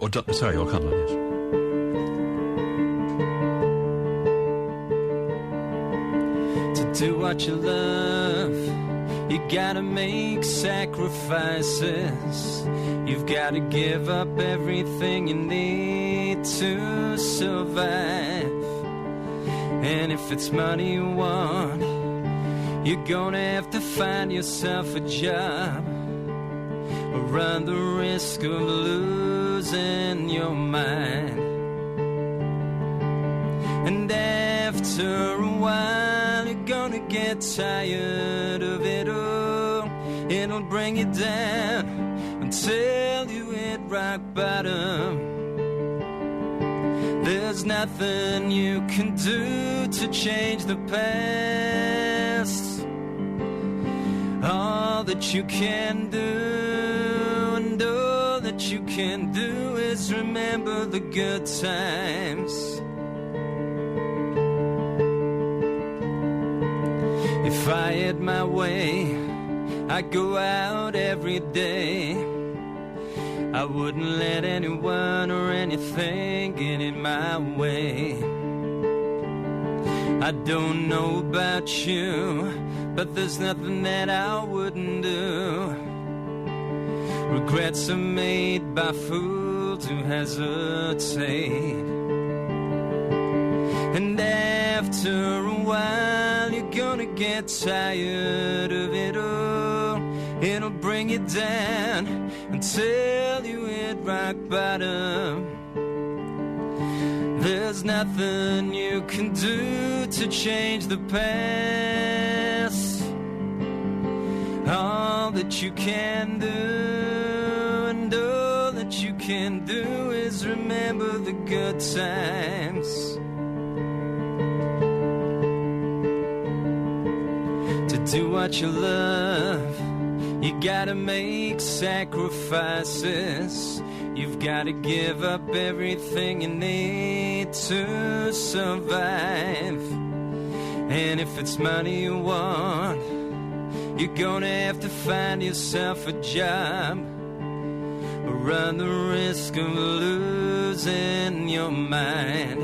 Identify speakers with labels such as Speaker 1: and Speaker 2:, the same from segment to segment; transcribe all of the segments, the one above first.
Speaker 1: Sorry, I can't yes.
Speaker 2: To do what you love, you gotta make sacrifices. You've gotta give up everything you need to survive. And if it's money you want, you're gonna have to find yourself a job or run the risk of losing your mind. And after a while you're gonna get tired of it all. It'll bring you down until you hit rock bottom. There's nothing you can do to change the past. All that you can do, and all that you can do, is remember the good times. If I had my way, I'd go out every day. I wouldn't let anyone or anything get in my way. I don't know about you, but there's nothing that I wouldn't do. Regrets are made by fools who hesitate. And after a while you're gonna get tired of it all. It'll bring you down until you hit rock bottom. There's nothing you can do to change the past. All that you can do, and all that you can do, is remember the good times. To do what you love, you gotta make sacrifices. You've gotta give up everything you need to survive. And if it's money you want, you're gonna have to find yourself a job or run the risk of losing your mind.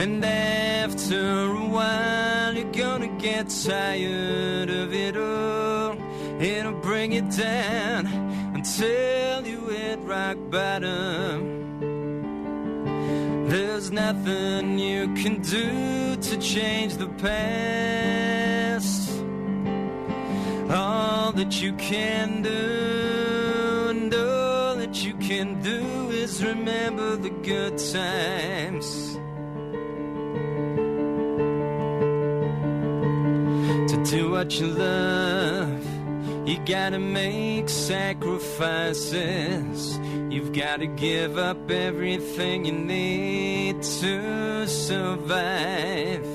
Speaker 2: And after a while you're gonna get tired of it all. It'll bring you down until you hit rock bottom. There's nothing you can do to change the past. All that you can do, and all that you can do, is remember the good times. To do what you love, you gotta make sacrifices. You've gotta give up everything you need to survive.